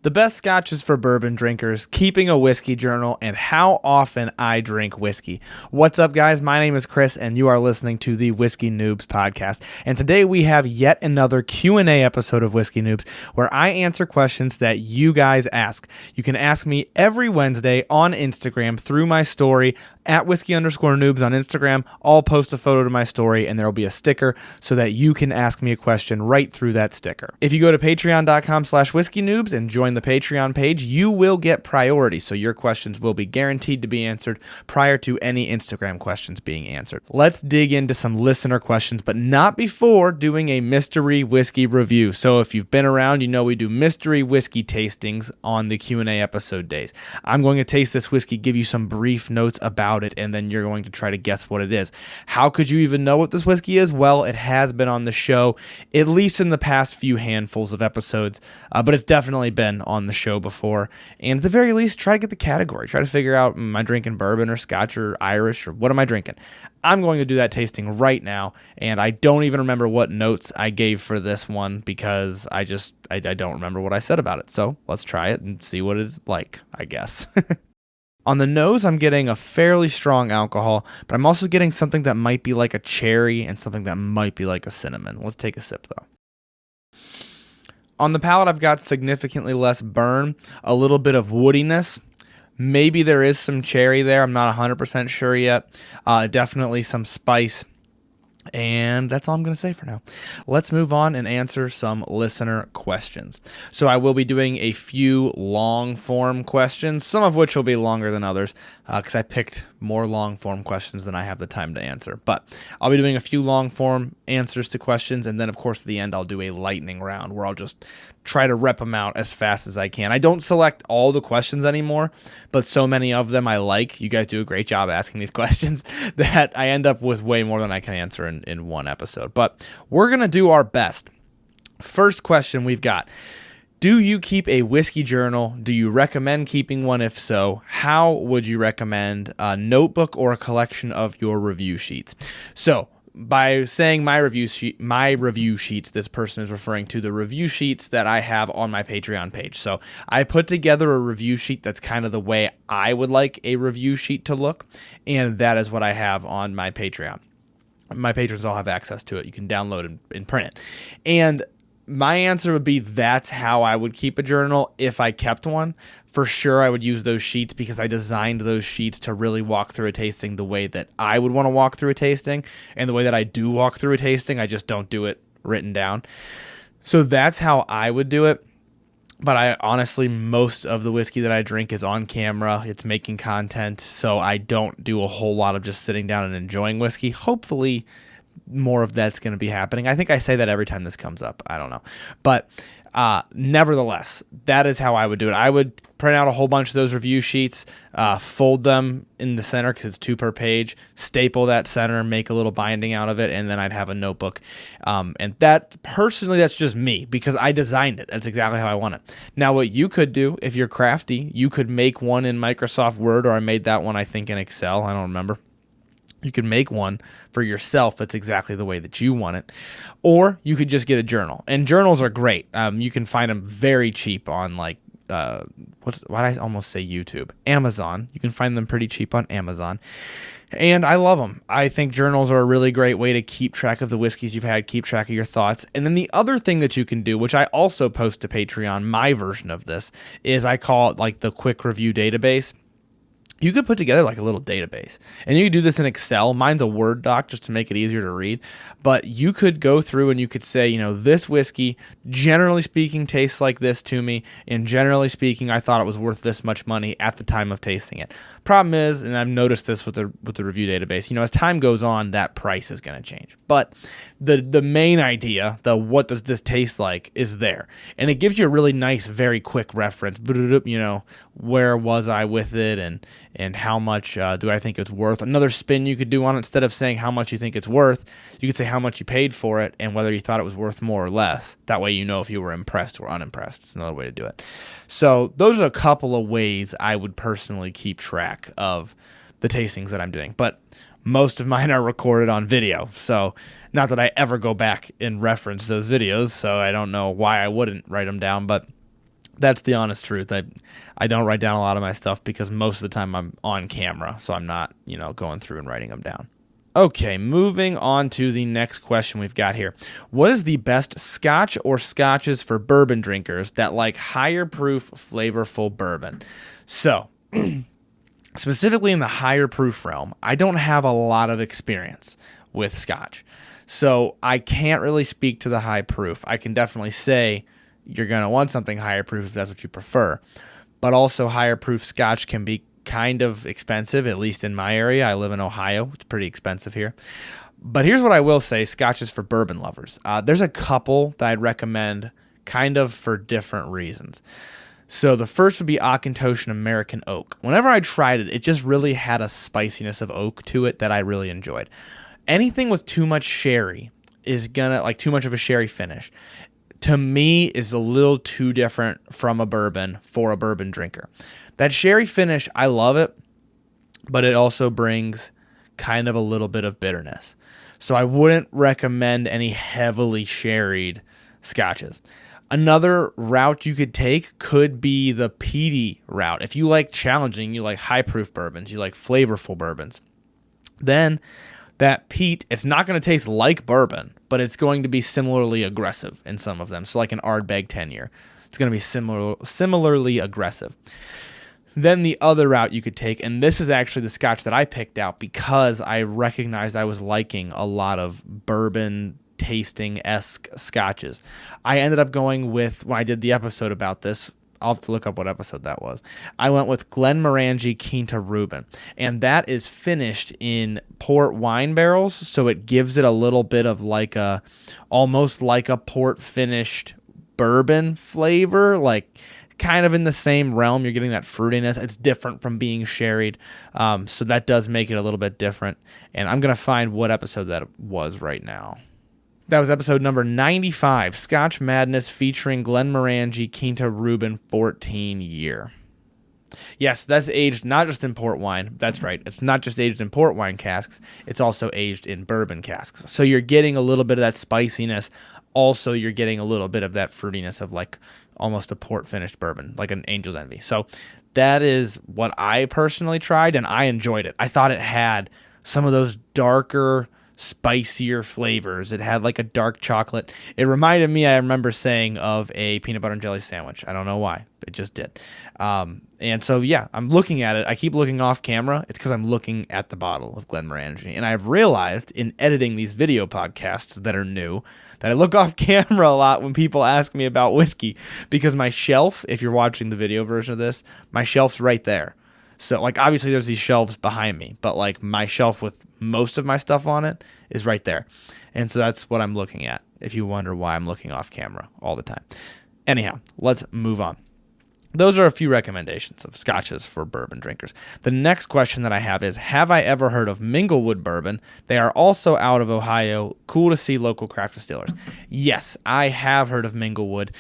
The best scotches for bourbon drinkers, keeping a whiskey journal, and how often I drink whiskey. What's up, guys? My name is Chris, and you are listening to the Whiskey Noobs podcast. And today we have yet another Q&A episode of Whiskey Noobs, where I answer questions that you guys ask. You can ask me every Wednesday on Instagram through my story at whiskey_noobs on Instagram. I'll post a photo to my story, and there will be a sticker so that you can ask me a question right through that sticker. If you go to patreon.com/whiskeynoobs and join the Patreon page, you will get priority, so your questions will be guaranteed to be answered prior to any Instagram questions being answered. Let's dig into some listener questions, but not before doing a mystery whiskey review. So if you've been around, you know we do mystery whiskey tastings on the Q&A episode days. I'm going to taste this whiskey, give you some brief notes about it, and then you're going to try to guess what it is. How could you even know what this whiskey is? Well, it has been on the show, at least in the past few handfuls of episodes, but it's definitely been on the show before. And at the very least, try to get the category. Try to figure out, am I drinking bourbon or scotch or Irish, or what am I drinking? I'm going to do that tasting right now, and I don't even remember what notes I gave for this one because I don't remember what I said about it. So let's try it and see what it's like, I guess. On the nose, I'm getting a fairly strong alcohol, but I'm also getting something that might be like a cherry and something that might be like a cinnamon. Let's take a sip, though. On the palate, I've got significantly less burn, a little bit of woodiness. Maybe there is some cherry there. I'm not 100% sure yet. Definitely some spice. And that's all I'm going to say for now. Let's move on and answer some listener questions. So I will be doing a few long form questions, some of which will be longer than others because I picked more long form questions than I have the time to answer. But I'll be doing a few long form answers to questions, and then of course at the end I'll do a lightning round where I'll just try to rep them out as fast as I can. I don't select all the questions anymore, but so many of them I like. You guys do a great job asking these questions that I end up with way more than I can answer in one episode. But we're going to do our best. First question we've got. Do you keep a whiskey journal? Do you recommend keeping one? If so, how would you recommend a notebook or a collection of your review sheets? So, by saying my review sheets, this person is referring to the review sheets that I have on my Patreon page. So I put together a review sheet that's kind of the way I would like a review sheet to look, and that is what I have on my Patreon. My patrons all have access to it. You can download and print it. And my answer would be that's how I would keep a journal if I kept one. For sure, I would use those sheets because I designed those sheets to really walk through a tasting the way that I would want to walk through a tasting, and the way that I do walk through a tasting, I just don't do it written down. So that's how I would do it. But I honestly, most of the whiskey that I drink is on camera. It's making content, so I don't do a whole lot of just sitting down and enjoying whiskey. Hopefully, more of that's going to be happening. I think I say that every time this comes up. I don't know. But nevertheless, that is how I would do it. I would print out a whole bunch of those review sheets, fold them in the center because it's 2 per page, staple that center, make a little binding out of it, and then I'd have a notebook. And that, personally, that's just me because I designed it. That's exactly how I want it. Now, what you could do, if you're crafty, you could make one in Microsoft Word, or I made that one, I think, in Excel. I don't remember. You could make one for yourself that's exactly the way that you want it. Or you could just get a journal. And journals are great. You can find them very cheap on why did I almost say YouTube? Amazon. You can find them pretty cheap on Amazon. And I love them. I think journals are a really great way to keep track of the whiskeys you've had, keep track of your thoughts. And then the other thing that you can do, which I also post to Patreon, my version of this, is I call it like the quick review database. You could put together like a little database, and you could do this in Excel. Mine's a Word doc just to make it easier to read, but you could go through and you could say, this whiskey, generally speaking, tastes like this to me, and generally speaking, I thought it was worth this much money at the time of tasting it. Problem is, and I've noticed this with the review database, as time goes on, that price is going to change. But the main idea, the what does this taste like, is there, and it gives you a really nice, very quick reference. Where was I with it, and how much do I think it's worth? Another spin you could do on it, instead of saying how much you think it's worth, you could say how much you paid for it and whether you thought it was worth more or less. That way you know if you were impressed or unimpressed. It's another way to do it. So those are a couple of ways I would personally keep track of the tastings that I'm doing. But most of mine are recorded on video. So not that I ever go back and reference those videos, so I don't know why I wouldn't write them down, but that's the honest truth. I don't write down a lot of my stuff because most of the time I'm on camera, so I'm not, going through and writing them down. Okay, moving on to the next question we've got here. What is the best scotch or scotches for bourbon drinkers that like higher proof, flavorful bourbon? So, specifically in the higher proof realm, I don't have a lot of experience with scotch. So I can't really speak to the high proof. I can definitely say you're going to want something higher proof if that's what you prefer. But also higher proof scotch can be kind of expensive, at least in my area. I live in Ohio. It's pretty expensive here. But here's what I will say, scotches for bourbon lovers. There's a couple that I'd recommend kind of for different reasons. So the first would be Auchentoshan American Oak. Whenever I tried it, it just really had a spiciness of oak to it that I really enjoyed. Anything with too much sherry is gonna, like too much of a sherry finish, to me is a little too different from a bourbon for a bourbon drinker. That sherry finish, I love it, but it also brings kind of a little bit of bitterness. So I wouldn't recommend any heavily sherried scotches. Another route you could take could be the peaty route. If you like challenging, you like high proof bourbons, you like flavorful bourbons, then that peat, it's not going to taste like bourbon, but it's going to be similarly aggressive in some of them. So like an Ardbeg 10-year, it's going to be similarly aggressive. Then the other route you could take, and this is actually the scotch that I picked out because I recognized I was liking a lot of bourbon tasting-esque scotches. I ended up going with, when I did the episode about this, I'll have to look up what episode that was. I went with Glenmorangie Quinta Reuben, and that is finished in port wine barrels, so it gives it a little bit of like almost like a port finished bourbon flavor, like kind of in the same realm. You're getting that fruitiness. It's different from being sherried, so that does make it a little bit different, and I'm going to find what episode that was right now. That was episode number 95, Scotch Madness featuring Glenmorangie Quinta Reuben 14-year. Yes, that's aged not just in port wine. That's right. It's not just aged in port wine casks. It's also aged in bourbon casks. So you're getting a little bit of that spiciness. Also, you're getting a little bit of that fruitiness of like almost a port finished bourbon, like an Angel's Envy. So that is what I personally tried, and I enjoyed it. I thought it had some of those darker, spicier flavors. It had like a dark chocolate. It reminded me, I remember saying, of a peanut butter and jelly sandwich. I don't know why. It just did. And so, yeah, I'm looking at it. I keep looking off camera. It's because I'm looking at the bottle of Glenmorangie. And I've realized in editing these video podcasts that are new that I look off camera a lot when people ask me about whiskey, because my shelf, if you're watching the video version of this, my shelf's right there. So, like, obviously there's these shelves behind me, but, like, my shelf with most of my stuff on it is right there. And so that's what I'm looking at, if you wonder why I'm looking off camera all the time. Anyhow, let's move on. Those are a few recommendations of scotches for bourbon drinkers. The next question that I have I ever heard of Minglewood Bourbon? They are also out of Ohio. Cool to see local craft distillers. Yes, I have heard of Minglewood.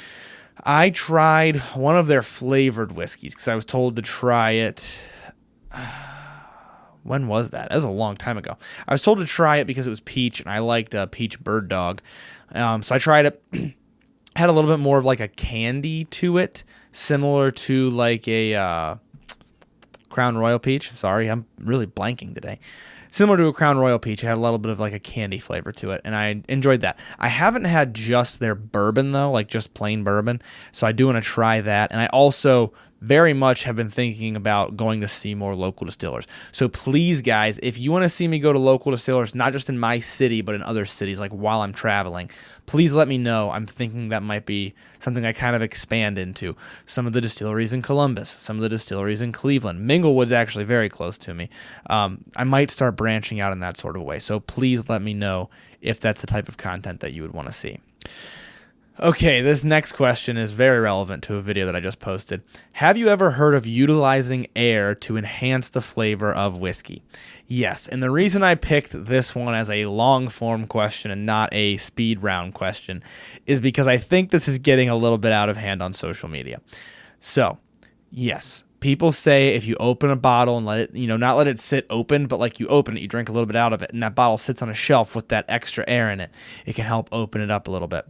I tried one of their flavored whiskeys because I was told to try it. When was that? That was a long time ago. I was told to try it because it was peach, and I liked peach bird dog. So I tried it. Had a little bit more of like a candy to it, similar to like a Crown Royal Peach. Sorry, I'm really blanking today. Similar to a Crown Royal Peach, it had a little bit of like a candy flavor to it, and I enjoyed that. I haven't had just their bourbon, though, like just plain bourbon, so I do want to try that. And I also very much have been thinking about going to see more local distillers. So please, guys, if you want to see me go to local distillers, not just in my city, but in other cities, like while I'm traveling, please let me know. I'm thinking that might be something I kind of expand into. Some of the distilleries in Columbus, some of the distilleries in Cleveland. Minglewood's actually very close to me. I might start branching out in that sort of way. So please let me know if that's the type of content that you would want to see. Okay, this next question is very relevant to a video that I just posted. Have you ever heard of utilizing air to enhance the flavor of whiskey? Yes, and the reason I picked this one as a long-form question and not a speed round question is because I think this is getting a little bit out of hand on social media. So, yes, People say if you open a bottle and let it, not let it sit open, but like you open it, you drink a little bit out of it, and that bottle sits on a shelf with that extra air in it, it can help open it up a little bit.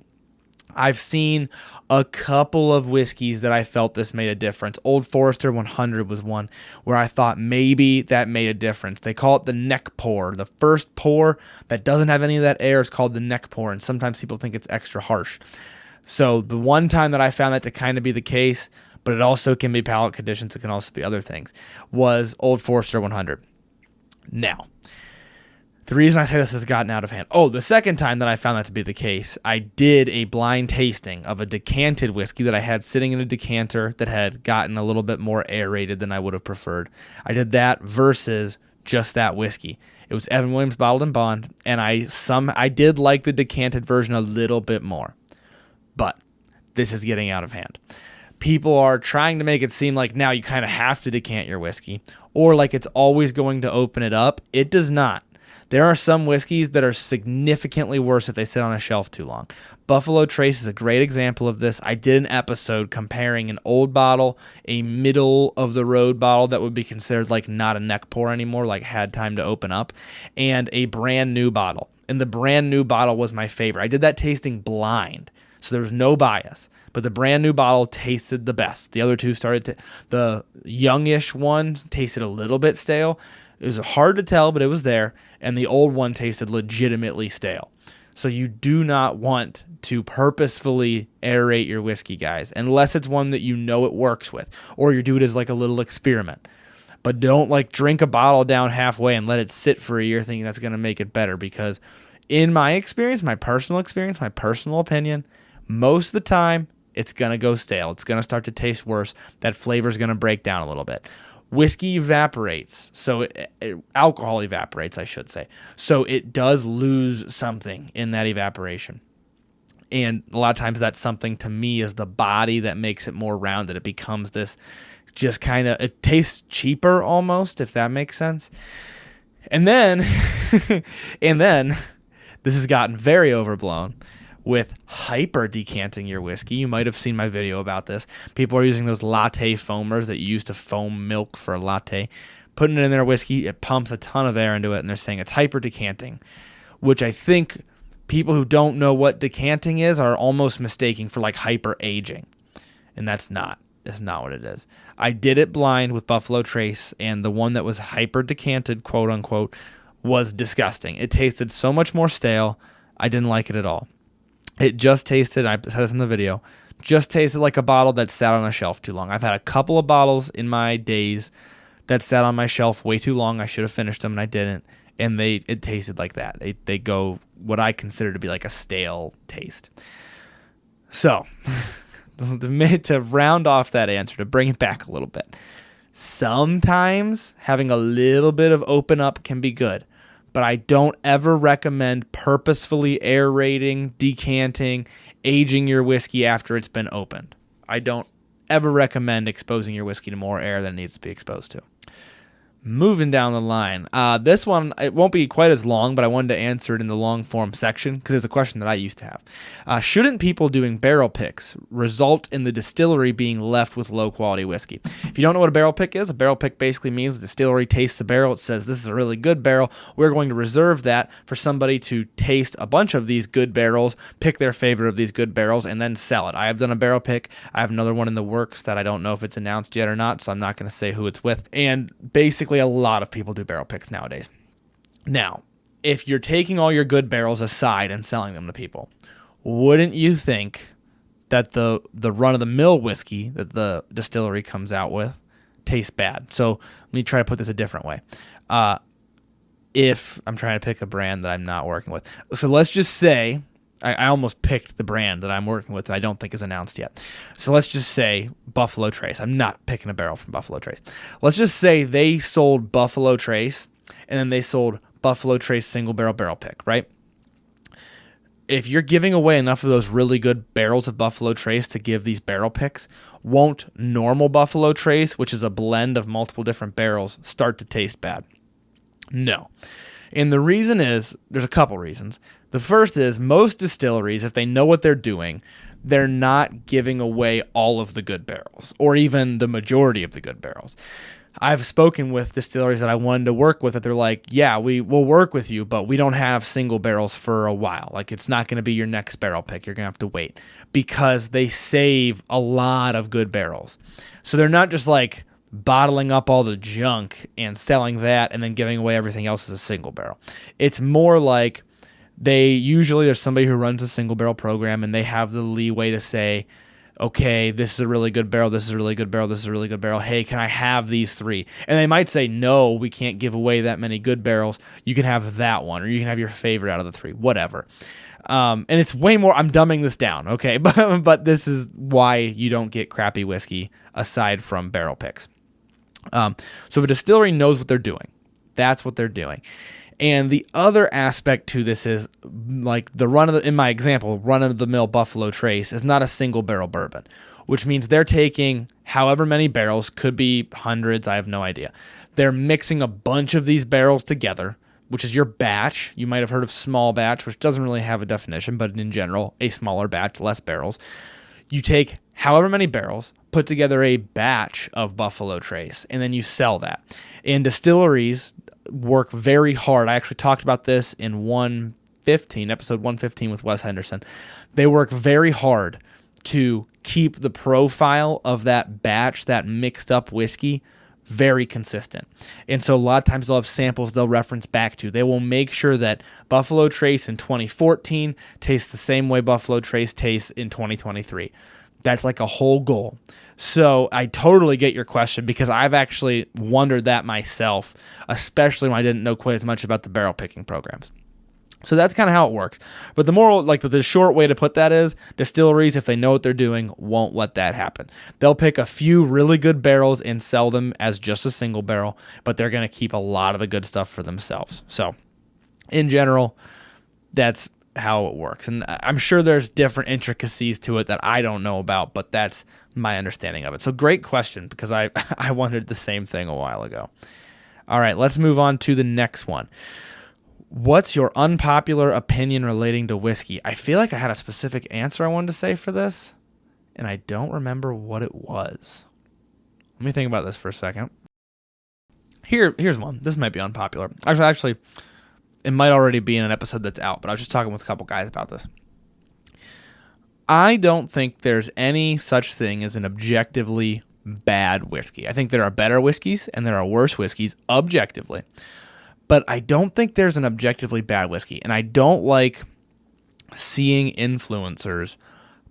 I've seen a couple of whiskeys that I felt this made a difference. Old Forester 100 was one where I thought maybe that made a difference. They call it the neck pour. The first pour that doesn't have any of that air is called the neck pour, and sometimes people think it's extra harsh. So the one time that I found that to kind of be the case, but it also can be palate conditions, it can also be other things, was Old Forester 100. Now, the reason I say this has gotten out of hand. The second time that I found that to be the case, I did a blind tasting of a decanted whiskey that I had sitting in a decanter that had gotten a little bit more aerated than I would have preferred. I did that versus just that whiskey. It was Evan Williams Bottled and Bond, and I did like the decanted version a little bit more. But this is getting out of hand. People are trying to make it seem like now you kind of have to decant your whiskey, or like it's always going to open it up. It does not. There are some whiskeys that are significantly worse if they sit on a shelf too long. Buffalo Trace is a great example of this. I did an episode comparing an old bottle, a middle-of-the-road bottle that would be considered like not a neck pour anymore, like had time to open up, and a brand new bottle. And the brand new bottle was my favorite. I did that tasting blind, so there was no bias. But the brand new bottle tasted the best. The other two the youngish one tasted a little bit stale. It was hard to tell, but it was there. And the old one tasted legitimately stale. So you do not want to purposefully aerate your whiskey, guys, unless it's one that you know it works with, or you do it as like a little experiment. But don't like drink a bottle down halfway and let it sit for a year thinking that's going to make it better, because in my experience, my personal opinion, most of the time it's going to go stale. It's going to start to taste worse. That flavor is going to break down a little bit. Whiskey evaporates, so alcohol evaporates, I should say. So it does lose something in that evaporation. And a lot of times that something to me is the body that makes it more rounded. It becomes this just kind of, it tastes cheaper almost, if that makes sense. And then, this has gotten very overblown with hyper decanting your whiskey. You might have seen my video about this. People are using those latte foamers that you use to foam milk for a latte, putting it in their whiskey. It pumps a ton of air into it, and they're saying it's hyper decanting, which I think people who don't know what decanting is are almost mistaking for like hyper aging, and that's not what it is. I did it blind with Buffalo Trace, and the one that was hyper decanted, quote unquote, was disgusting. It tasted so much more stale. I didn't like it at all. It just tasted, I said this in the video, just tasted like a bottle that sat on a shelf too long. I've had a couple of bottles in my days that sat on my shelf way too long. I should have finished them, and I didn't. And it tasted like that. They go what I consider to be like a stale taste. So, to round off that answer, to bring it back a little bit, sometimes having a little bit of open up can be good. But I don't ever recommend purposefully aerating, decanting, aging your whiskey after it's been opened. I don't ever recommend exposing your whiskey to more air than it needs to be exposed to. Moving down the line, this one, it won't be quite as long, but I wanted to answer it in the long form section because it's a question that I used to have. Shouldn't people doing barrel picks result in the distillery being left with low quality whiskey? If you don't know what a barrel pick is, a barrel pick basically means the distillery tastes the barrel. It says, this is a really good barrel. We're going to reserve that for somebody to taste a bunch of these good barrels, pick their favorite of these good barrels, and then sell it. I have done a barrel pick. I have another one in the works that I don't know if it's announced yet or not, so I'm not going to say who it's with. And basically, a lot of people do barrel picks nowadays. Now, if you're taking all your good barrels aside and selling them to people, wouldn't you think that the run-of-the-mill whiskey that the distillery comes out with tastes bad? So let me try to put this a different way. If I'm trying to pick a brand that I'm not working with. So let's just say, I almost picked the brand that I'm working with that I don't think is announced yet. So let's just say Buffalo Trace. I'm not picking a barrel from Buffalo Trace. Let's just say they sold Buffalo Trace, and then they sold Buffalo Trace single barrel pick, right? If you're giving away enough of those really good barrels of Buffalo Trace to give these barrel picks, won't normal Buffalo Trace, which is a blend of multiple different barrels, start to taste bad? No. And the reason is, there's a couple reasons. The first is most distilleries, if they know what they're doing, they're not giving away all of the good barrels or even the majority of the good barrels. I've spoken with distilleries that I wanted to work with that they're like, yeah, we will work with you, but we don't have single barrels for a while. Like, it's not going to be your next barrel pick. You're going to have to wait, because they save a lot of good barrels. So they're not just like bottling up all the junk and selling that and then giving away everything else as a single barrel. It's more like there's somebody who runs a single barrel program, and they have the leeway to say, okay, this is a really good barrel, this is a really good barrel, this is a really good barrel. Hey, can I have these 3? And they might say, no, we can't give away that many good barrels. You can have that one, or you can have your favorite out of the 3, whatever. And it's way more, I'm dumbing this down, okay? But this is why you don't get crappy whiskey aside from barrel picks. So if a distillery knows what they're doing, that's what they're doing. And the other aspect to this is, like, in my example, run-of-the-mill Buffalo Trace is not a single barrel bourbon, which means they're taking however many barrels, could be hundreds, I have no idea. They're mixing a bunch of these barrels together, which is your batch. You might have heard of small batch, which doesn't really have a definition, but in general, a smaller batch, less barrels. You take however many barrels, put together a batch of Buffalo Trace, and then you sell that. And distilleries work very hard. I actually talked about this in episode 115 with Wes Henderson. They work very hard to keep the profile of that batch, that mixed up whiskey, very consistent. And so a lot of times they'll have samples they'll reference back to. They will make sure that Buffalo Trace in 2014 tastes the same way Buffalo Trace tastes in 2023. That's like a whole goal. So I totally get your question, because I've actually wondered that myself, especially when I didn't know quite as much about the barrel picking programs. So that's kind of how it works. But the short way to put that is, distilleries, if they know what they're doing, won't let that happen. They'll pick a few really good barrels and sell them as just a single barrel, but they're going to keep a lot of the good stuff for themselves. So in general, that's how it works. And I'm sure there's different intricacies to it that I don't know about, but that's my understanding of it. So great question, because I wondered the same thing a while ago. All right, let's move on to the next one. What's your unpopular opinion relating to whiskey? I feel like I had a specific answer I wanted to say for this, and I don't remember what it was. Let me think about this for a second. Here's one. This might be unpopular. Actually, it might already be in an episode that's out, but I was just talking with a couple guys about this. I don't think there's any such thing as an objectively bad whiskey. I think there are better whiskeys and there are worse whiskeys objectively. But I don't think there's an objectively bad whiskey. And I don't like seeing influencers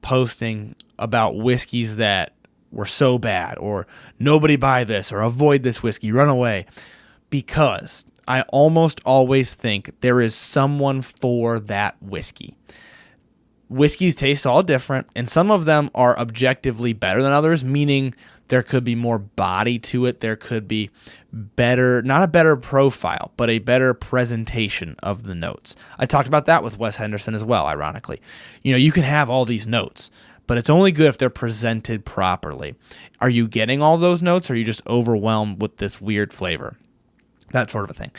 posting about whiskeys that were so bad, or nobody buy this, or avoid this whiskey, run away. Because I almost always think there is someone for that whiskey. Whiskeys taste all different, and some of them are objectively better than others, meaning there could be more body to it. There could be not a better profile, but a better presentation of the notes. I talked about that with Wes Henderson as well, ironically. You can have all these notes, but it's only good if they're presented properly. Are you getting all those notes, or are you just overwhelmed with this weird flavor? That sort of a thing.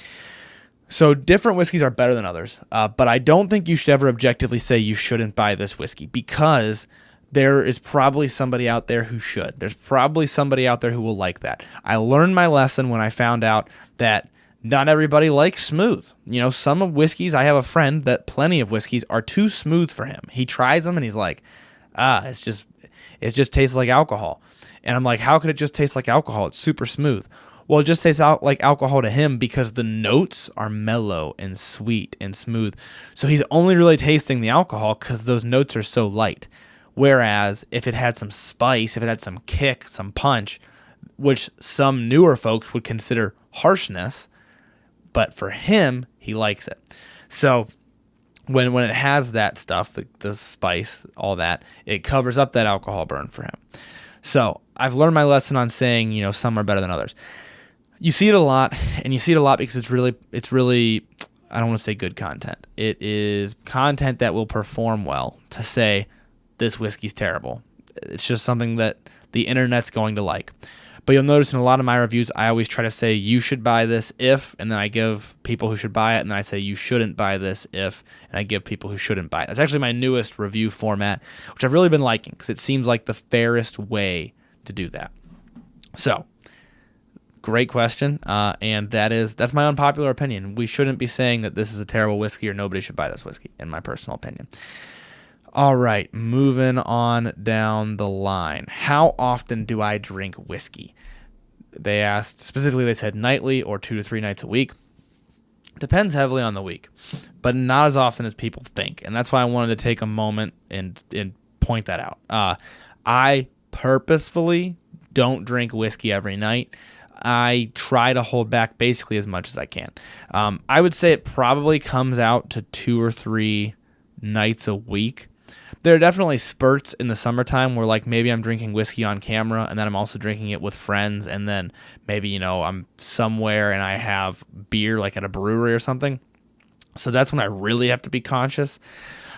So different whiskeys are better than others, but I don't think you should ever objectively say you shouldn't buy this whiskey, because there is probably somebody out there who should. There's probably somebody out there who will like that. I learned my lesson when I found out that not everybody likes smooth. Some of whiskeys, I have a friend that plenty of whiskeys are too smooth for him. He tries them and he's like, it just tastes like alcohol. And I'm like, how could it just taste like alcohol? It's super smooth. Well, it just tastes like alcohol to him because the notes are mellow and sweet and smooth. So he's only really tasting the alcohol because those notes are so light. Whereas if it had some spice, if it had some kick, some punch, which some newer folks would consider harshness, but for him, he likes it. So when it has that stuff, the spice, all that, it covers up that alcohol burn for him. So I've learned my lesson on saying, some are better than others. You see it a lot, and you see it a lot because it's really, I don't want to say good content. It is content that will perform well to say, this whiskey's terrible. It's just something that the internet's going to like. But you'll notice in a lot of my reviews, I always try to say you should buy this if, and then I give people who should buy it, and then I say you shouldn't buy this if, and I give people who shouldn't buy it. That's actually my newest review format, which I've really been liking because it seems like the fairest way to do that. So, great question, and that's my unpopular opinion. We shouldn't be saying that this is a terrible whiskey or nobody should buy this whiskey, in my personal opinion. All right, moving on down the line. How often do I drink whiskey? They asked, specifically they said nightly or 2 to 3 nights a week. Depends heavily on the week, but not as often as people think, and that's why I wanted to take a moment and point that out. I purposefully don't drink whiskey every night. I try to hold back basically as much as I can. I would say it probably comes out to 2 or 3 nights a week. There are definitely spurts in the summertime where like maybe I'm drinking whiskey on camera and then I'm also drinking it with friends, and then maybe, I'm somewhere and I have beer like at a brewery or something. So that's when I really have to be conscious.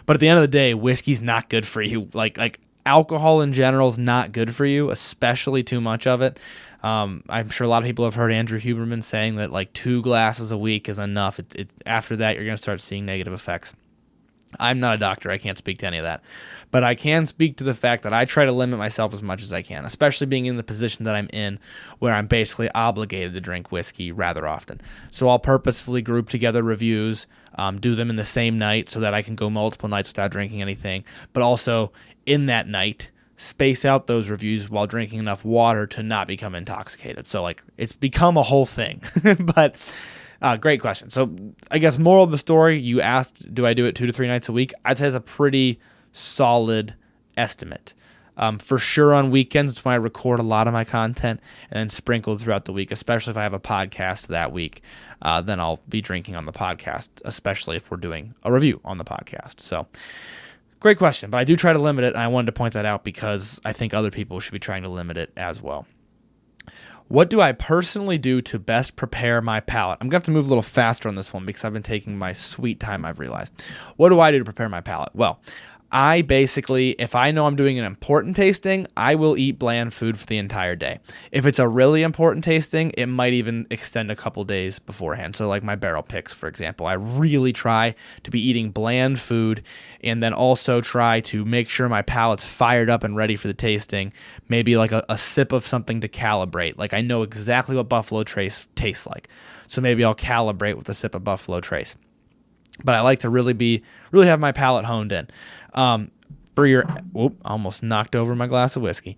But at the end of the day, whiskey's not good for you. Like alcohol in general is not good for you, especially too much of it. I'm sure a lot of people have heard Andrew Huberman saying that like 2 glasses a week is enough. After that, you're going to start seeing negative effects. I'm not a doctor. I can't speak to any of that. But I can speak to the fact that I try to limit myself as much as I can, especially being in the position that I'm in where I'm basically obligated to drink whiskey rather often. So I'll purposefully group together reviews, do them in the same night so that I can go multiple nights without drinking anything. But also in that night, space out those reviews while drinking enough water to not become intoxicated. So like it's become a whole thing. But great question. So I guess moral of the story, you asked, do I do it 2 to 3 nights a week? I'd say it's a pretty solid estimate. For sure on weekends, it's when I record a lot of my content, and then sprinkled throughout the week, especially if I have a podcast that week, then I'll be drinking on the podcast, especially if we're doing a review on the podcast. So great question, but I do try to limit it, and I wanted to point that out because I think other people should be trying to limit it as well. What do I personally do to best prepare my palate? I'm going to have to move a little faster on this one because I've been taking my sweet time, I've realized. What do I do to prepare my palate? Well, I basically, if I know I'm doing an important tasting, I will eat bland food for the entire day. If it's a really important tasting, it might even extend a couple days beforehand. So like my barrel picks, for example, I really try to be eating bland food and then also try to make sure my palate's fired up and ready for the tasting. Maybe like a sip of something to calibrate. Like I know exactly what Buffalo Trace tastes like. So maybe I'll calibrate with a sip of Buffalo Trace. But I like to really have my palate honed in. Almost knocked over my glass of whiskey.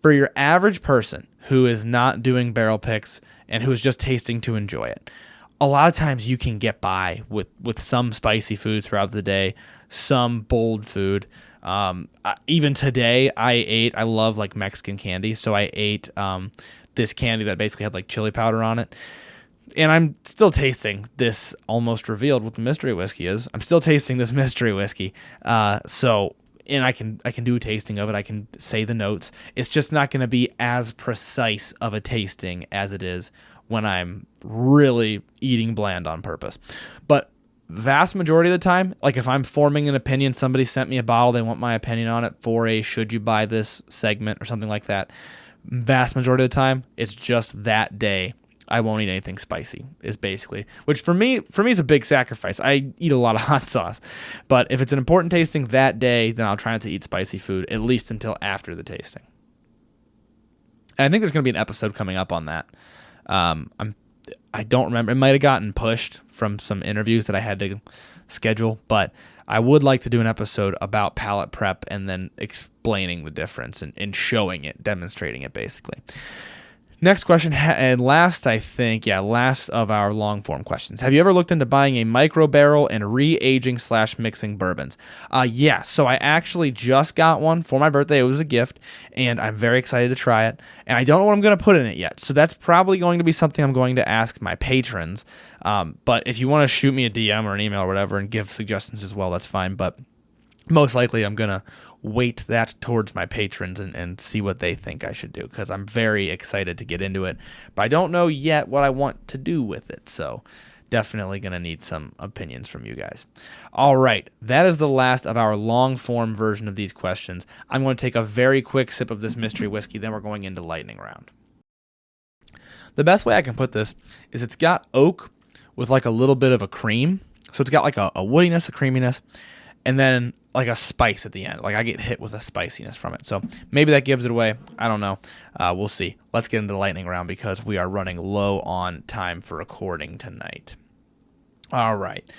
For your average person who is not doing barrel picks and who is just tasting to enjoy it, a lot of times you can get by with some spicy food throughout the day, some bold food. Even today, I love like Mexican candy, so I ate this candy that basically had like chili powder on it. And I'm still tasting this, almost revealed what the mystery whiskey is. I'm still tasting this mystery whiskey. And I can do a tasting of it. I can say the notes. It's just not going to be as precise of a tasting as it is when I'm really eating bland on purpose. But vast majority of the time, like if I'm forming an opinion, somebody sent me a bottle, they want my opinion on it for a should you buy this segment or something like that. Vast majority of the time, it's just that day I won't eat anything spicy, is basically, which for me is a big sacrifice. I eat a lot of hot sauce, but if it's an important tasting that day, then I'll try not to eat spicy food, at least until after the tasting. And I think there's going to be an episode coming up on that. I don't remember. It might have gotten pushed from some interviews that I had to schedule, but I would like to do an episode about palate prep and then explaining the difference and showing it, demonstrating it basically. Next question, and last of our long form questions. Have you ever looked into buying a micro barrel and re-aging / mixing bourbons? Yeah, so I actually just got one for my birthday. It was a gift, and I'm very excited to try it. And I don't know what I'm going to put in it yet, so that's probably going to be something I'm going to ask my patrons. But if you want to shoot me a DM or an email or whatever and give suggestions as well, that's fine. But most likely I'm going to weight that towards my patrons and see what they think I should do, because I'm very excited to get into it, but I don't know yet what I want to do with it, so definitely going to need some opinions from you guys. All right, that is the last of our long form version of these questions. I'm going to take a very quick sip of this mystery whiskey, then we're going into lightning round. The best way I can put this is it's got oak with like a little bit of a cream. So it's got like a woodiness, a creaminess, and then like a spice at the end. Like I get hit with a spiciness from it. So maybe that gives it away. I don't know. We'll see. Let's get into the lightning round because we are running low on time for recording tonight. All right.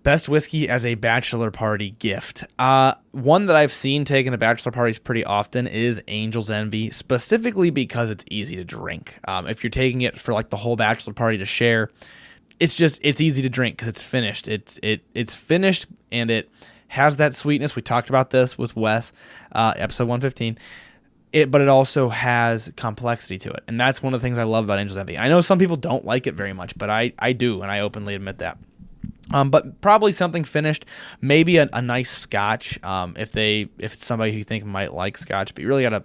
Best whiskey as a bachelor party gift. One that I've seen taken to bachelor parties pretty often is Angel's Envy, specifically because it's easy to drink. If you're taking it for like the whole bachelor party to share, it's easy to drink because it's finished. It's finished and it has that sweetness. We talked about this with Wes, episode 115. But it also has complexity to it, and that's one of the things I love about Angel's Envy. I know some people don't like it very much, but I do, and I openly admit that. But probably something finished, maybe a nice scotch, if it's somebody who you think might like scotch, but you really got to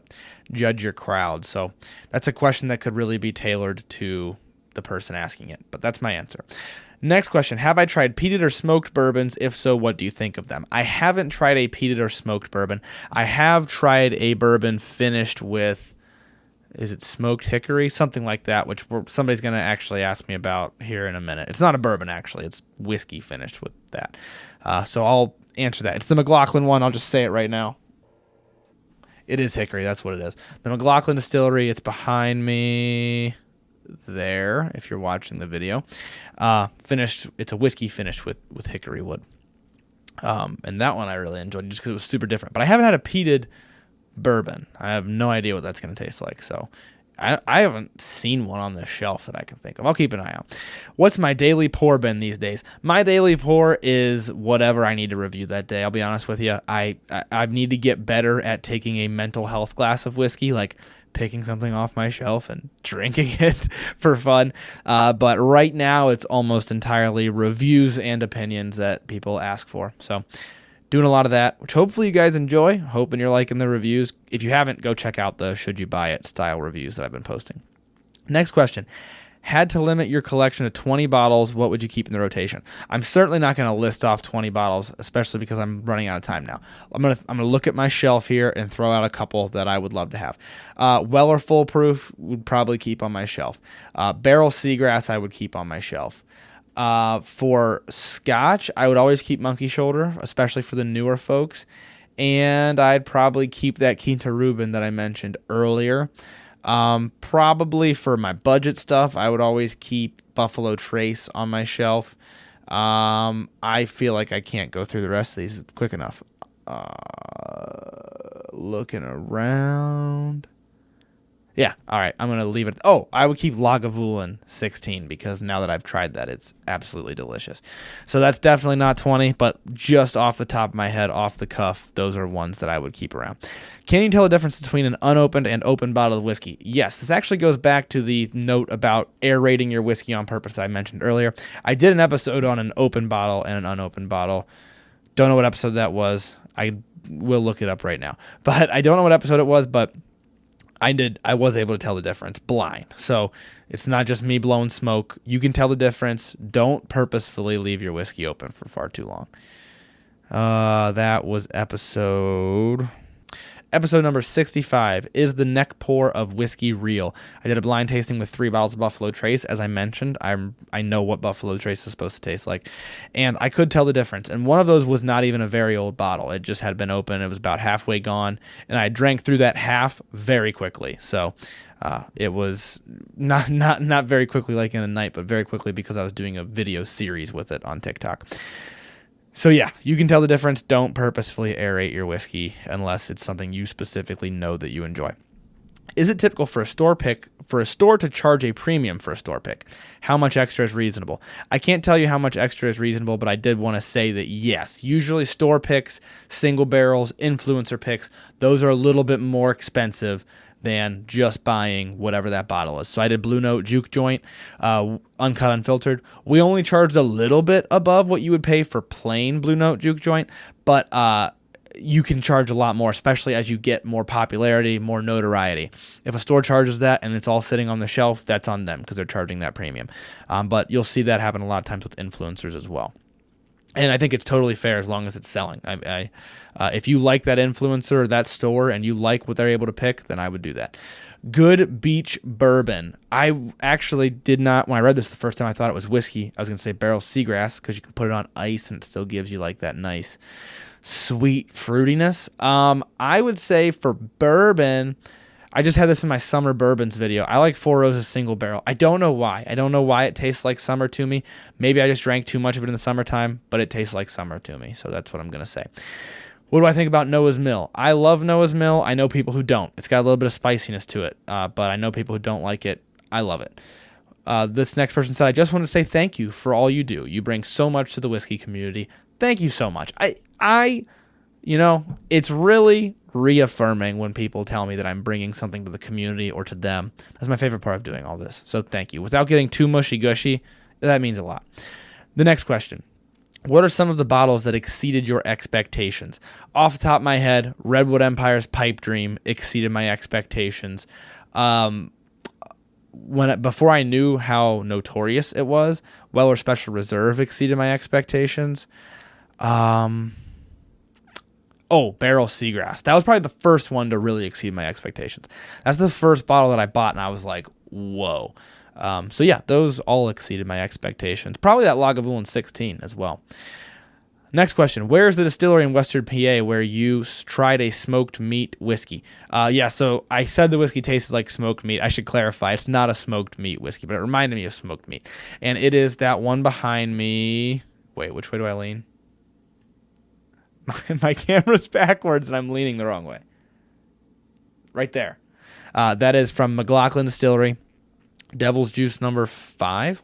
judge your crowd. So that's a question that could really be tailored to the person asking it, but that's my answer. Next question, have I tried peated or smoked bourbons? If so, what do you think of them? I haven't tried a peated or smoked bourbon. I have tried a bourbon finished with, is it smoked hickory? Something like that, which somebody's going to actually ask me about here in a minute. It's not a bourbon, actually. It's whiskey finished with that. So I'll answer that. It's the McLaughlin one. I'll just say it right now. It is hickory. That's what it is. The McLaughlin Distillery. It's behind me there, if you're watching the video. Finished. It's a whiskey finished with hickory wood. And that one I really enjoyed just because it was super different. But I haven't had a peated bourbon. I have no idea what that's going to taste like. So I haven't seen one on the shelf that I can think of. I'll keep an eye out. What's my daily pour been these days? My daily pour is whatever I need to review that day. I'll be honest with you. I need to get better at taking a mental health glass of whiskey, like picking something off my shelf and drinking it for fun. But right now it's almost entirely reviews and opinions that people ask for. So doing a lot of that, which hopefully you guys enjoy. Hoping you're liking the reviews. If you haven't, go check out the Should You Buy It style reviews that I've been posting. Next question. Had to limit your collection to 20 bottles, what would you keep in the rotation? I'm certainly not going to list off 20 bottles, especially because I'm running out of time now. I'm gonna look at my shelf here and throw out a couple that I would love to have. Weller Full Proof would probably keep on my shelf. Barrel Seagrass I would keep on my shelf. For scotch, I would always keep Monkey Shoulder, especially for the newer folks. And I'd probably keep that Quinta Reuben that I mentioned earlier. Probably for my budget stuff, I would always keep Buffalo Trace on my shelf. I feel like I can't go through the rest of these quick enough. Looking around. Yeah, all right, I'm going to leave it. Oh, I would keep Lagavulin 16 because now that I've tried that, it's absolutely delicious. So that's definitely not 20, but just off the top of my head, off the cuff, those are ones that I would keep around. Can you tell the difference between an unopened and open bottle of whiskey? Yes, this actually goes back to the note about aerating your whiskey on purpose that I mentioned earlier. I did an episode on an open bottle and an unopened bottle. Don't know what episode that was. I will look it up right now. But I don't know what episode it was, but I was able to tell the difference blind. So it's not just me blowing smoke. You can tell the difference. Don't purposefully leave your whiskey open for far too long. That was episode number 65. Is the neck pour of whiskey real? I did a blind tasting with 3 bottles of Buffalo Trace. As I mentioned, I know what Buffalo Trace is supposed to taste like, and I could tell the difference. And one of those was not even a very old bottle. It just had been open. It was about halfway gone, and I drank through that half very quickly. So it was not very quickly like in a night, but very quickly because I was doing a video series with it on TikTok. So yeah, you can tell the difference. Don't purposefully aerate your whiskey unless it's something you specifically know that you enjoy. Is it typical for a store to charge a premium for a store pick? How much extra is reasonable? I can't tell you how much extra is reasonable, but I did want to say that yes, usually store picks, single barrels, influencer picks, those are a little bit more expensive than just buying whatever that bottle is. So I did Blue Note Juke Joint, uncut, unfiltered. We only charged a little bit above what you would pay for plain Blue Note Juke Joint, but you can charge a lot more, especially as you get more popularity, more notoriety. If a store charges that and it's all sitting on the shelf, that's on them because they're charging that premium. But you'll see that happen a lot of times with influencers as well. And I think it's totally fair as long as it's selling. If you like that influencer or that store and you like what they're able to pick, then I would do that. Good Beach Bourbon. I actually did not, when I read this the first time, I thought it was whiskey. I was going to say Barrel Seagrass because you can put it on ice and it still gives you like that nice sweet fruitiness. I would say for bourbon, I just had this in my summer bourbons video. I like Four Roses single barrel. I don't know why. I don't know why it tastes like summer to me. Maybe I just drank too much of it in the summertime, but it tastes like summer to me. So that's what I'm going to say. What do I think about Noah's Mill? I love Noah's Mill. I know people who don't. It's got a little bit of spiciness to it, but I know people who don't like it. I love it. This next person said, I just want to say thank you for all you do. You bring so much to the whiskey community. Thank you so much. It's really reaffirming when people tell me that I'm bringing something to the community or to them. That's my favorite part of doing all this. So thank you. Without getting too mushy-gushy, that means a lot. The next question. What are some of the bottles that exceeded your expectations? Off the top of my head, Redwood Empire's Pipe Dream exceeded my expectations. Before I knew how notorious it was, Weller Special Reserve exceeded my expectations. Barrel Seagrass. That was probably the first one to really exceed my expectations. That's the first bottle that I bought, and I was like, whoa. Those all exceeded my expectations. Probably that Lagavulin 16 as well. Next question. Where is the distillery in Western PA where you tried a smoked meat whiskey? So I said the whiskey tastes like smoked meat. I should clarify. It's not a smoked meat whiskey, but it reminded me of smoked meat. And it is that one behind me. Wait, which way do I lean? My camera's backwards and I'm leaning the wrong way. Right there. That is from McLaughlin Distillery. Devil's Juice number 5.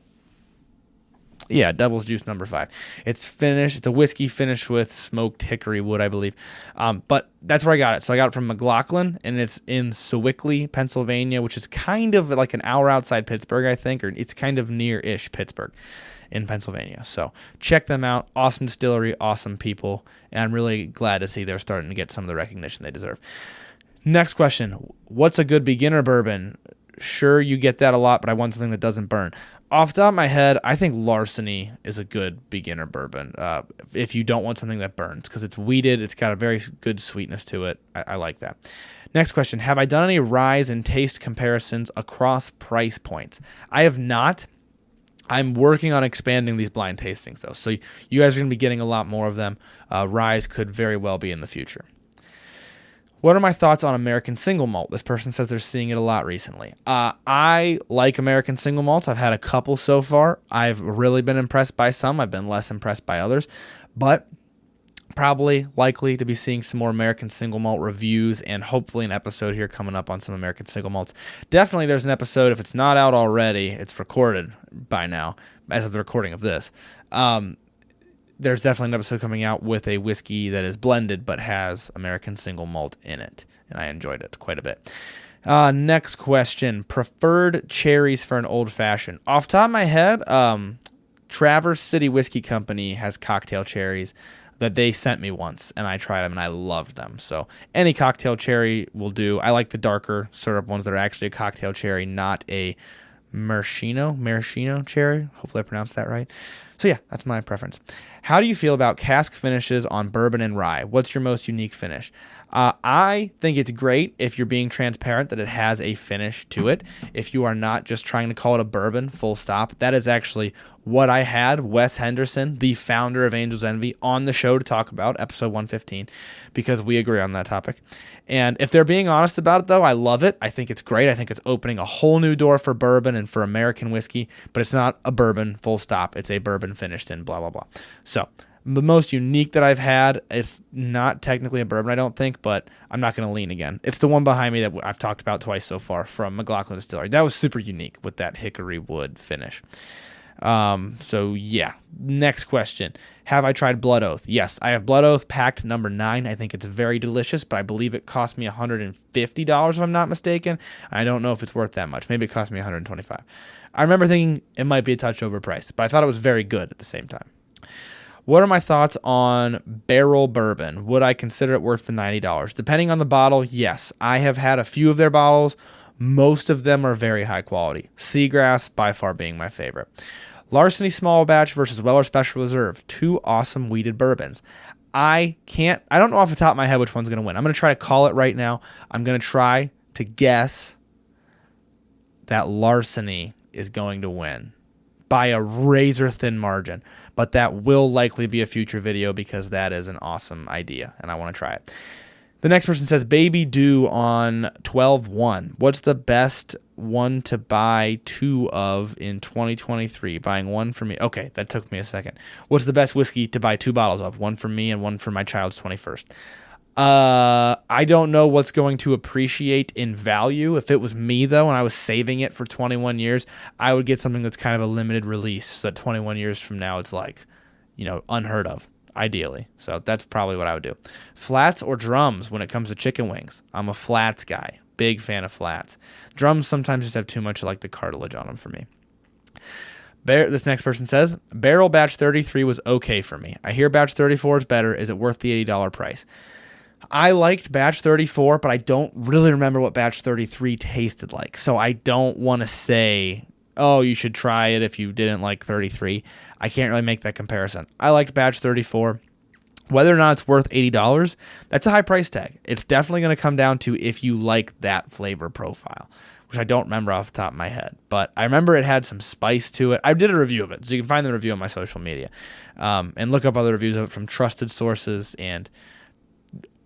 Yeah, Devil's Juice number 5. It's finished. It's a whiskey finished with smoked hickory wood, I believe. But that's where I got it. So I got it from McLaughlin, and it's in Sewickley, Pennsylvania, which is kind of like an hour outside Pittsburgh, I think, or it's kind of near-ish Pittsburgh in Pennsylvania. So check them out. Awesome distillery, awesome people, and I'm really glad to see they're starting to get some of the recognition they deserve. Next question. What's a good beginner bourbon? Sure, you get that a lot, but I want something that doesn't burn. Off the top of my head, I think Larceny is a good beginner bourbon if you don't want something that burns, because it's wheated. It's got a very good sweetness to it. I like that. Next question. Have I done any rise and taste comparisons across price points? I have not. I'm working on expanding these blind tastings, though, so you guys are going to be getting a lot more of them. Rise could very well be in the future. What are my thoughts on American single malt? This person says they're seeing it a lot recently. I like American single malts. I've had a couple so far. I've really been impressed by some. I've been less impressed by others. But probably likely to be seeing some more American single malt reviews and hopefully an episode here coming up on some American single malts. Definitely there's an episode. If it's not out already, it's recorded by now as of the recording of this. There's definitely an episode coming out with a whiskey that is blended but has American single malt in it, and I enjoyed it quite a bit. Next question. Preferred cherries for an old-fashioned. Off the top of my head, Traverse City Whiskey Company has cocktail cherries that they sent me once, and I tried them, and I loved them. So any cocktail cherry will do. I like the darker syrup ones that are actually a cocktail cherry, not a maraschino cherry. Hopefully I pronounced that right. So yeah, that's my preference. How do you feel about cask finishes on bourbon and rye? What's your most unique finish? I think it's great if you're being transparent that it has a finish to it. If you are not just trying to call it a bourbon, full stop. That is actually what I had Wes Henderson, the founder of Angel's Envy, on the show to talk about, episode 115, because we agree on that topic. And if they're being honest about it, though, I love it. I think it's great. I think it's opening a whole new door for bourbon and for American whiskey, but it's not a bourbon, full stop. It's a bourbon finished in blah, blah, blah. So the most unique that I've had, it's not technically a bourbon, I don't think, but I'm not going to lean again. It's the one behind me that I've talked about twice so far from McLaughlin Distillery. That was super unique with that hickory wood finish. So yeah, next question. Have I tried Blood Oath? Yes, I have Blood Oath packed number 9. I think it's very delicious, but I believe it cost me $150 if I'm not mistaken. I don't know if it's worth that much. Maybe it cost me $125. I remember thinking it might be a touch overpriced, but I thought it was very good at the same time. What are my thoughts on barrel bourbon? Would I consider it worth the $90? Depending on the bottle, yes. I have had a few of their bottles. Most of them are very high quality. Seagrass by far being my favorite. Larceny Small Batch versus Weller Special Reserve. Two awesome wheated bourbons. I don't know off the top of my head which one's going to win. I'm going to try to call it right now. I'm going to try to guess that Larceny is going to win by a razor-thin margin. But that will likely be a future video because that is an awesome idea, and I want to try it. The next person says, Baby Dew on 12-1. What's the best one to buy two of in 2023? Buying one for me. Okay, that took me a second. What's the best whiskey to buy two bottles of? One for me and one for my child's 21st. I don't know what's going to appreciate in value. If it was me, though, and I was saving it for 21 years, I would get something that's kind of a limited release so that 21 years from now it's like, unheard of. Ideally. So that's probably what I would do. Flats or drums when it comes to chicken wings? I'm a flats guy. Big fan of flats. Drums sometimes just have too much of like the cartilage on them for me. This next person says, Barrel Batch 33 was okay for me. I hear Batch 34 is better. Is it worth the $80 price? I liked Batch 34, but I don't really remember what Batch 33 tasted like. So I don't want to say, oh, you should try it if you didn't like 33. I can't really make that comparison. I liked Batch 34. Whether or not it's worth $80, that's a high price tag. It's definitely going to come down to if you like that flavor profile, which I don't remember off the top of my head. But I remember it had some spice to it. I did a review of it, so you can find the review on my social media. And look up other reviews of it from trusted sources, and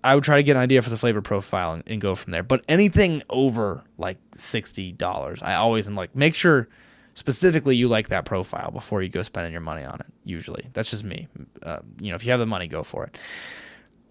I would try to get an idea for the flavor profile and go from there. But anything over like $60, I always am like, make sure specifically you like that profile before you go spending your money on it. Usually. That's just me. If you have the money, go for it.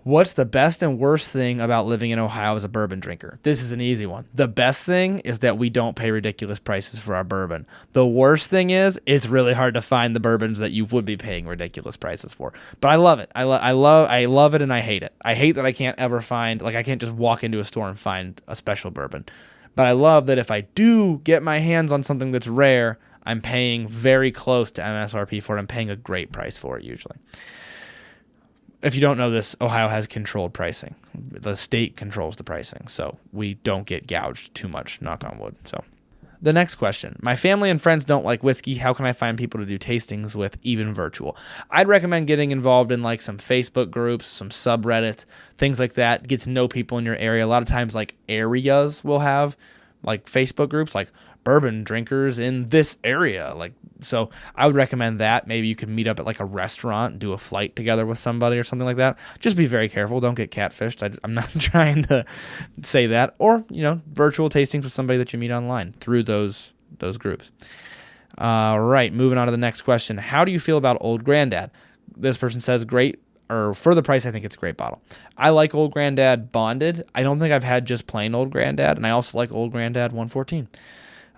What's the best and worst thing about living in Ohio as a bourbon drinker? This is an easy one. The best thing is that we don't pay ridiculous prices for our bourbon. The worst thing is it's really hard to find the bourbons that you would be paying ridiculous prices for. But I love it. I love it and I hate it. I hate that I can't ever find, like I can't just walk into a store and find a special bourbon. But I love that if I do get my hands on something that's rare, I'm paying very close to MSRP for it. I'm paying a great price for it usually. If you don't know this, Ohio has controlled pricing. The state controls the pricing, so we don't get gouged too much, knock on wood. So, the next question. My family and friends don't like whiskey. How can I find people to do tastings with, even virtual? I'd recommend getting involved in like some Facebook groups, some subreddits, things like that. Get to know people in your area. A lot of times like areas will have like Facebook groups like bourbon drinkers in this area. So I would recommend that. Maybe you could meet up at like a restaurant, do a flight together with somebody or something like that. Just be very careful. Don't get catfished. I'm not trying to say that. Or, virtual tastings with somebody that you meet online through those groups. All right, moving on to the next question. How do you feel about Old Grandad? This person says great, or for the price, I think it's a great bottle. I like Old Grandad Bonded. I don't think I've had just plain Old Grandad, and I also like Old Grandad 114.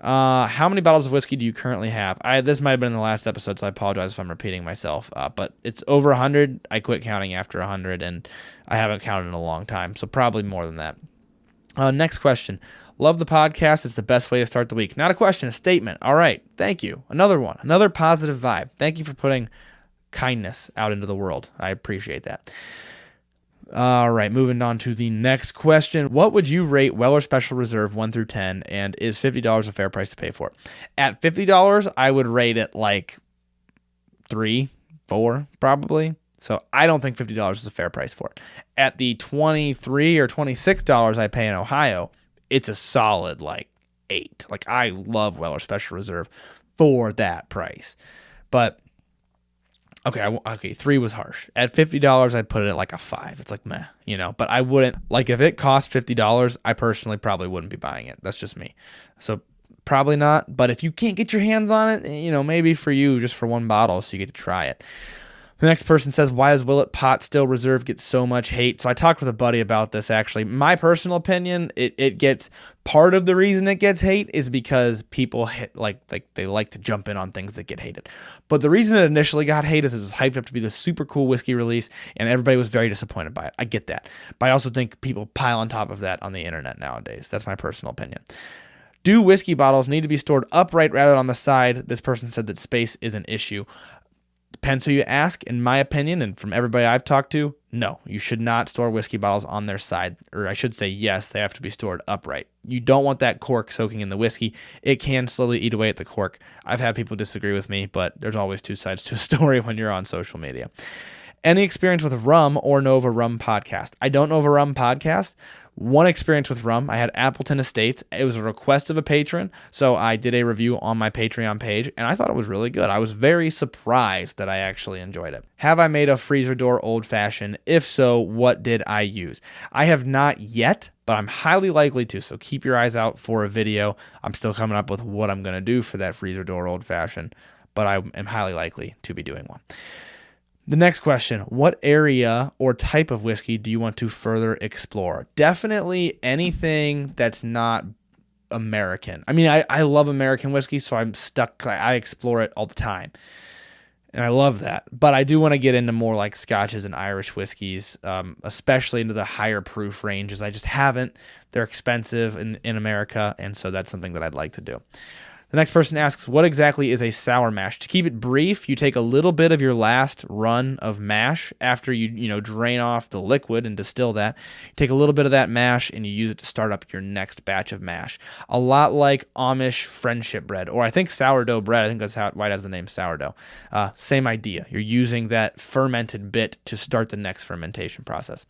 How many bottles of whiskey do you currently have? This might have been in the last episode, so I apologize if I'm repeating myself. But it's over 100. I quit counting after 100, and I haven't counted in a long time, so probably more than that. Next question. Love the podcast. It's the best way to start the week. Not a question, a statement. All right. Thank you. Another one. Another positive vibe. Thank you for putting kindness out into the world. I appreciate that. All right, moving on to the next question. What would you rate Weller Special Reserve 1 through 10, and is $50 a fair price to pay for it? At $50, I would rate it like 3, 4, probably. So I don't think $50 is a fair price for it. At the $23 or $26 I pay in Ohio, it's a solid like 8. Like I love Weller Special Reserve for that price. But Okay, 3 was harsh. At $50, I'd put it at like a 5. It's like meh, But I wouldn't, like if it cost $50, I personally probably wouldn't be buying it. That's just me. So probably not. But if you can't get your hands on it, maybe for you, just for one bottle, so you get to try it. The next person says, why does Willet Pot Still Reserve get so much hate? So I talked with a buddy about this, actually. My personal opinion, it gets, part of the reason it gets hate is because people they like to jump in on things that get hated. But the reason it initially got hate is it was hyped up to be the super cool whiskey release, and everybody was very disappointed by it. I get that. But I also think people pile on top of that on the internet nowadays. That's my personal opinion. Do whiskey bottles need to be stored upright rather than on the side? This person said that space is an issue. Depends who you ask. In my opinion, and from everybody I've talked to, no, you should not store whiskey bottles on their side. Or I should say, yes, they have to be stored upright. You don't want that cork soaking in the whiskey. It can slowly eat away at the cork. I've had people disagree with me, but there's always two sides to a story when you're on social media. Any experience with rum or Nova Rum podcast? I don't know of a rum podcast. One experience with rum, I had Appleton Estates. It was a request of a patron, so I did a review on my Patreon page, and I thought it was really good. I was very surprised that I actually enjoyed it. Have I made a freezer door old fashioned? If so, what did I use? I have not yet, but I'm highly likely to, so keep your eyes out for a video. I'm still coming up with what I'm going to do for that freezer door old fashioned, but I am highly likely to be doing one. The next question, what area or type of whiskey do you want to further explore? Definitely anything that's not American. I mean, I love American whiskey, so I'm stuck. I explore it all the time, and I love that. But I do want to get into more like Scotches and Irish whiskeys, especially into the higher proof ranges. I just haven't. They're expensive in America, and so that's something that I'd like to do. The next person asks, what exactly is a sour mash? To keep it brief, you take a little bit of your last run of mash after you drain off the liquid and distill that. You take a little bit of that mash and you use it to start up your next batch of mash. A lot like Amish friendship bread, or I think sourdough bread. I think that's why it has the name sourdough. Same idea. You're using that fermented bit to start the next fermentation process.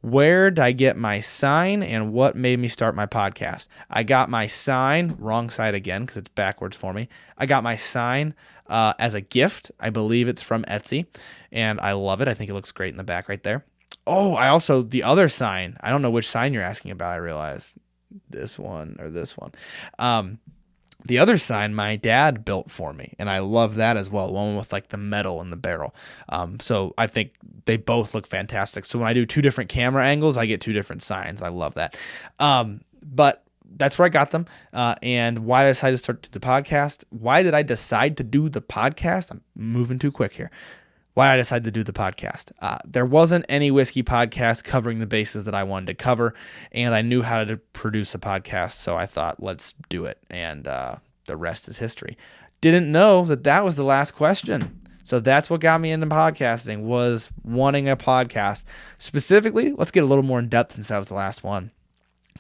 Where did I get my sign and what made me start my podcast? I got my sign, wrong side again because it's backwards for me. I got my sign as a gift. I believe it's from Etsy, and I love it. I think it looks great in the back right there. Oh, the other sign. I don't know which sign you're asking about, I realize. This one or this one. The other sign my dad built for me, and I love that as well, one with like the metal in the barrel. So I think they both look fantastic. So when I do two different camera angles, I get two different signs. I love that. But that's where I got them. And why did I decide to start the podcast? Why did I decide to do the podcast? I'm moving too quick here. Why I decided to do the podcast. There wasn't any whiskey podcast covering the bases that I wanted to cover, and I knew how to produce a podcast, so I thought, let's do it, and the rest is history. Didn't know that was the last question. So that's what got me into podcasting, was wanting a podcast. Specifically, let's get a little more in depth since that was the last one.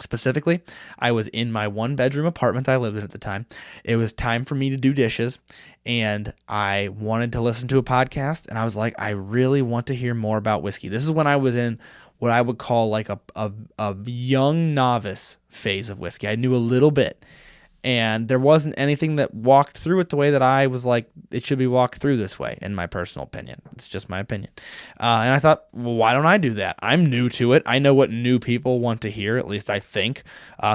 Specifically, I was in my one-bedroom apartment that I lived in at the time. It was time for me to do dishes, and I wanted to listen to a podcast, and I was like, I really want to hear more about whiskey. This is when I was in what I would call like a young novice phase of whiskey. I knew a little bit, and there wasn't anything that walked through it the way that I was like, it should be walked through this way, in my personal opinion. It's just my opinion. And I thought, well, why don't I do that? I'm new to it. I know what new people want to hear, at least I think.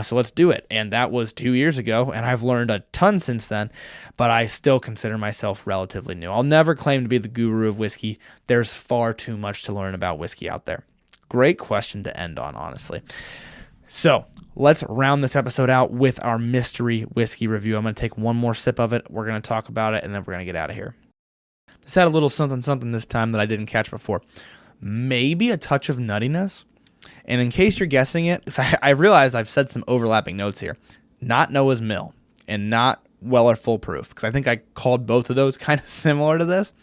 So let's do it. And that was 2 years ago, and I've learned a ton since then, but I still consider myself relatively new. I'll never claim to be the guru of whiskey. There's far too much to learn about whiskey out there. Great question to end on, honestly. So let's round this episode out with our mystery whiskey review. I'm going to take one more sip of it. We're going to talk about it, and then we're going to get out of here. This had a little something this time that I didn't catch before. Maybe a touch of nuttiness. And in case you're guessing it, I realized I've said some overlapping notes here. Not Noah's Mill and not Weller Full Proof, because I think I called both of those kind of similar to this.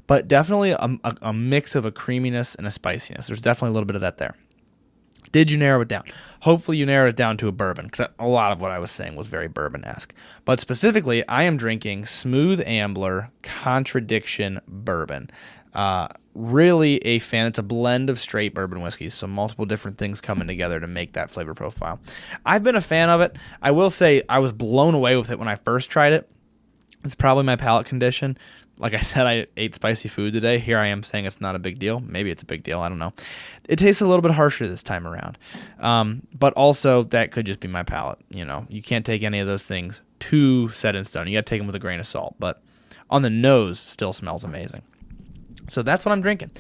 But definitely a mix of a creaminess and a spiciness. There's definitely a little bit of that there. Did you narrow it down? Hopefully you narrowed it down to a bourbon, because a lot of what I was saying was very bourbon-esque. But specifically, I am drinking Smooth Ambler Contradiction Bourbon. Really a fan. It's a blend of straight bourbon whiskeys, so multiple different things coming together to make that flavor profile. I've been a fan of it. I will say I was blown away with it when I first tried it. It's probably my palate condition. Like I said, I ate spicy food today. Here I am saying it's not a big deal. Maybe it's a big deal. I don't know. It tastes a little bit harsher this time around. But also, that could just be my palate. You can't take any of those things too set in stone. You got to take them with a grain of salt. But on the nose, still smells amazing. So that's what I'm drinking.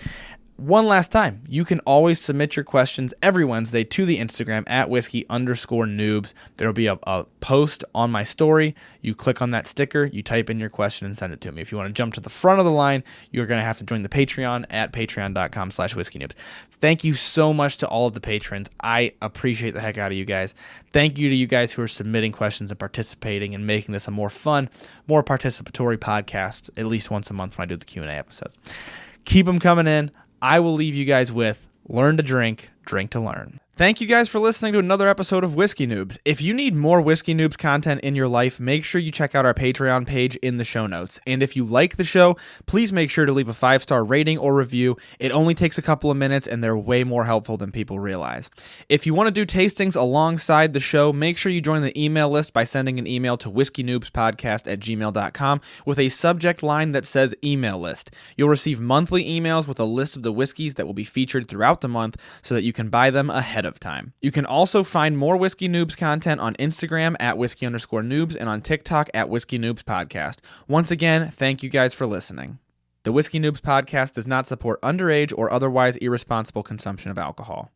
One last time, you can always submit your questions every Wednesday to the Instagram at whiskey_noobs. There'll be a post on my story. You click on that sticker, you type in your question and send it to me. If you want to jump to the front of the line, you're going to have to join the Patreon at patreon.com/whiskeynoobs. Thank you so much to all of the patrons. I appreciate the heck out of you guys. Thank you to you guys who are submitting questions and participating and making this a more fun, more participatory podcast at least once a month when I do the Q&A episode. Keep them coming in. I will leave you guys with learn to drink, drink to learn. Thank you guys for listening to another episode of Whiskey Noobs. If you need more Whiskey Noobs content in your life, make sure you check out our Patreon page in the show notes. And if you like the show, please make sure to leave a 5-star rating or review. It only takes a couple of minutes and they're way more helpful than people realize. If you want to do tastings alongside the show, make sure you join the email list by sending an email to whiskeynoobspodcast@gmail.com with a subject line that says email list. You'll receive monthly emails with a list of the whiskeys that will be featured throughout the month so that you can buy them ahead of time. You can also find more Whiskey Noobs content on Instagram at whiskey_noobs and on TikTok at Whiskey Noobs Podcast. Once again, thank you guys for listening. The Whiskey Noobs Podcast does not support underage or otherwise irresponsible consumption of alcohol.